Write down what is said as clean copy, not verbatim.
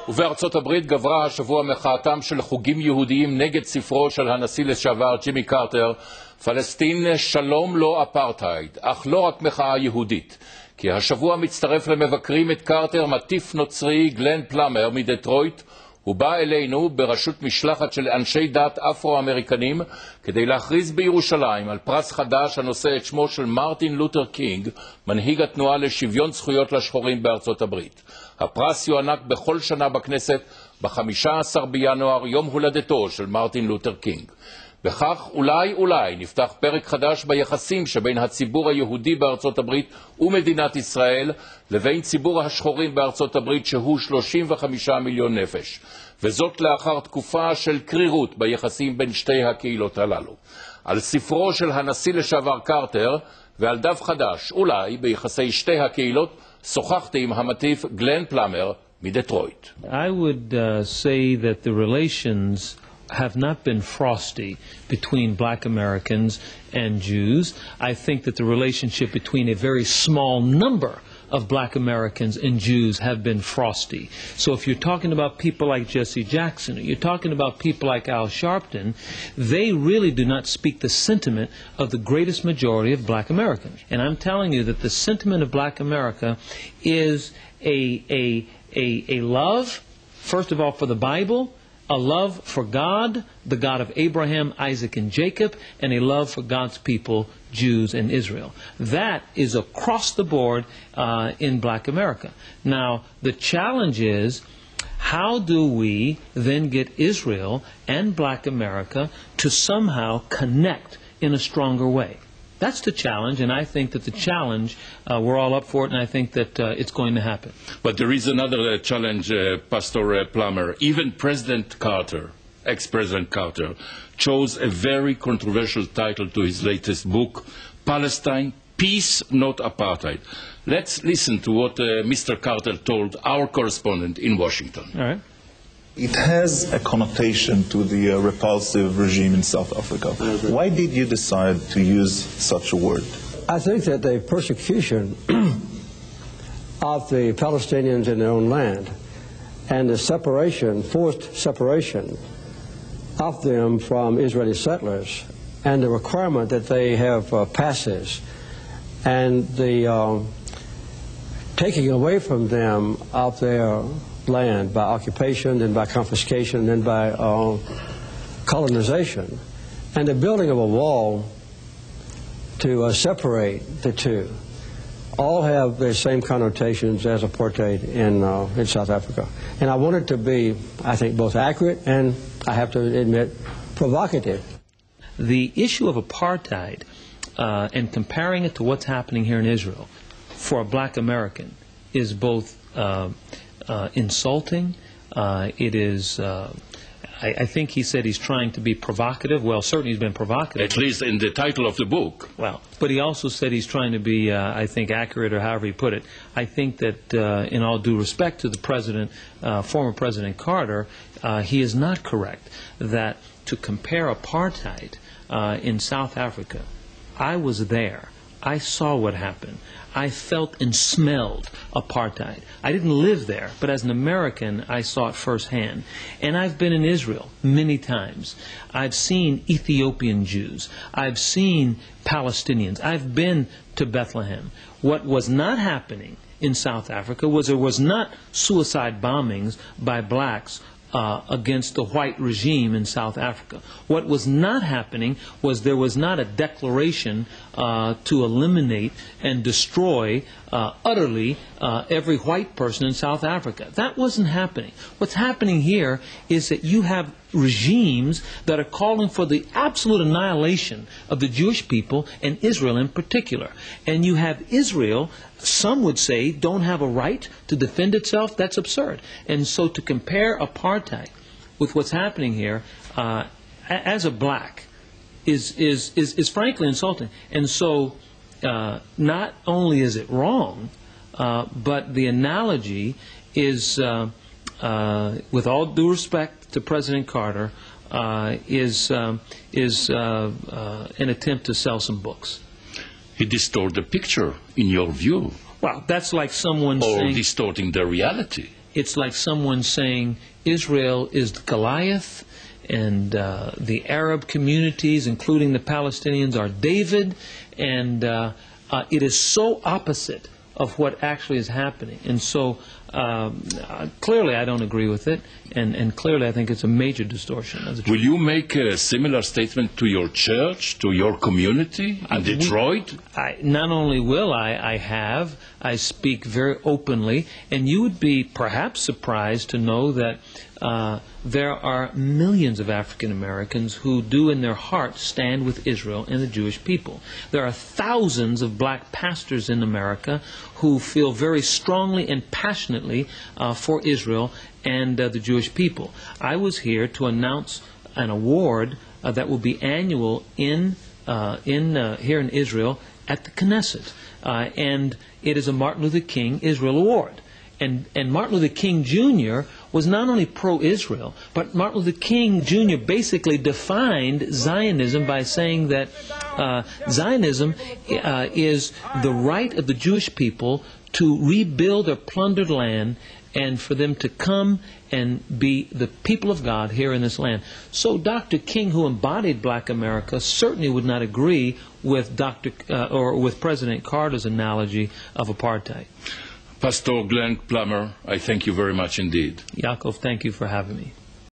ובארצות הברית גברה השבוע מחאתם של חוגים יהודיים נגד ספרו של הנשיא לשעבר ג'ימי קרטר, פלסטין שלום לא אפרטהייד, אך לא רק מחאה יהודית. כי השבוע מצטרף למבקרים את קרטר מטיף נוצרי גלן פלאמר מדטרויט, הוא בא אלינו בראשות משלחת של אנשי דת אפרו-אמריקנים כדי להכריז בירושלים על פרס חדש הנושא את שמו של מרטין לותר קינג, מנהיג התנועה לשוויון זכויות לשחורים בארצות הברית. הפרס יוענק בכל שנה בכנסת ב-15 בינואר, יום הולדתו של מרטין לותר קינג. בכך אולי נפתח פרק חדש ביחסים שבין הציבור היהודי בארצות הברית ומדינת ישראל לבין ציבור השחורים בארצות הברית שהוא 35 מיליון נפש, וזאת לאחר תקופה של קרירות ביחסים בין שתי הקהילות הללו. על ספרו של הנשיא לשעבר קרטר ועל דף חדש אולי ביחסי שתי הקהילות שוחחתי עם המטיף גלן פלאמר מדטרויט. I would say that the relations have not been frosty between black Americans and Jews. I think that the relationship between a very small number of black Americans and Jews have been frosty. So if you're talking about people like Jesse Jackson, or you're talking about people like Al Sharpton, they really do not speak the sentiment of the greatest majority of black Americans. And I'm telling you that the sentiment of black America is a love, first of all, for the Bible, a love for God, the God of Abraham, Isaac, and Jacob, and a love for God's people, Jews and Israel. That is across the board in black America. Now, the challenge is, how do we then get Israel and black America to somehow connect in a stronger way? That's the challenge, and I think that the challenge, we're all up for it, and I think that it's going to happen. But there is another challenge, Pastor Plummer. Even President Carter, ex-President Carter, chose a very controversial title to his latest book, Palestine, Peace, Not Apartheid. Let's listen to what Mr. Carter told our correspondent in Washington. All right. It has a connotation to the repulsive regime in South Africa. Why did you decide to use such a word? I think that the persecution of the Palestinians in their own land and the separation, forced separation of them from Israeli settlers, and the requirement that they have passes, and the taking away from them of their land by occupation, then by confiscation, then by colonization, and the building of a wall to separate the two, all have the same connotations as apartheid in South Africa. And I want it to be, I think, both accurate and, I have to admit, provocative. The issue of apartheid and comparing it to what's happening here in Israel for a black American is both insulting. It is, I think he said he's trying to be provocative. Well, certainly he's been provocative. At least in the title of the book. Well, but he also said he's trying to be, I think, accurate, or however he put it. I think that in all due respect to the president, former President Carter, he is not correct that to compare apartheid in South Africa, I was there. I saw what happened. I felt and smelled apartheid. I didn't live there, but as an American, I saw it firsthand. And I've been in Israel many times. I've seen Ethiopian Jews. I've seen Palestinians. I've been to Bethlehem. What was not happening in South Africa was there was not suicide bombings by blacks against the white regime in South Africa. What was not happening was there was not a declaration to eliminate and destroy utterly every white person in South Africa. That wasn't happening. What's happening here is that you have regimes that are calling for the absolute annihilation of the Jewish people and Israel in particular. And you have Israel, some would say, don't have a right to defend itself. That's absurd. And so to compare apartheid with what's happening here as a black is frankly insulting. And so not only is it wrong, but the analogy is, with all due respect to President Carter, is an attempt to sell some books. He distorted the picture, in your view. Well, that's like someone or saying... distorting the reality. it's like someone saying Israel is Goliath, and the Arab communities, including the Palestinians, are David, and it is so opposite of what actually is happening. And so clearly I don't agree with it, and clearly I think it's a major distortion of the truth. Will you make a similar statement to your church, to your community in Detroit? Not only will I have, I speak very openly, and you would be perhaps surprised to know that there are millions of African Americans who do in their heart stand with Israel and the Jewish people. There are thousands of black pastors in America who feel very strongly and passionately for Israel and the Jewish people. I was here to announce an award that will be annual here in Israel at the Knesset, and it is a Martin Luther King Israel Award. And Martin Luther King Jr. was not only pro-Israel, but Martin Luther King Jr. basically defined Zionism by saying that Zionism is the right of the Jewish people to rebuild their plundered land and for them to come and be the people of God here in this land. So Dr. King, who embodied black America, certainly would not agree with with President Carter's analogy of apartheid. Pastor Glenn Plummer, I thank you very much indeed. Yaakov, thank you for having me.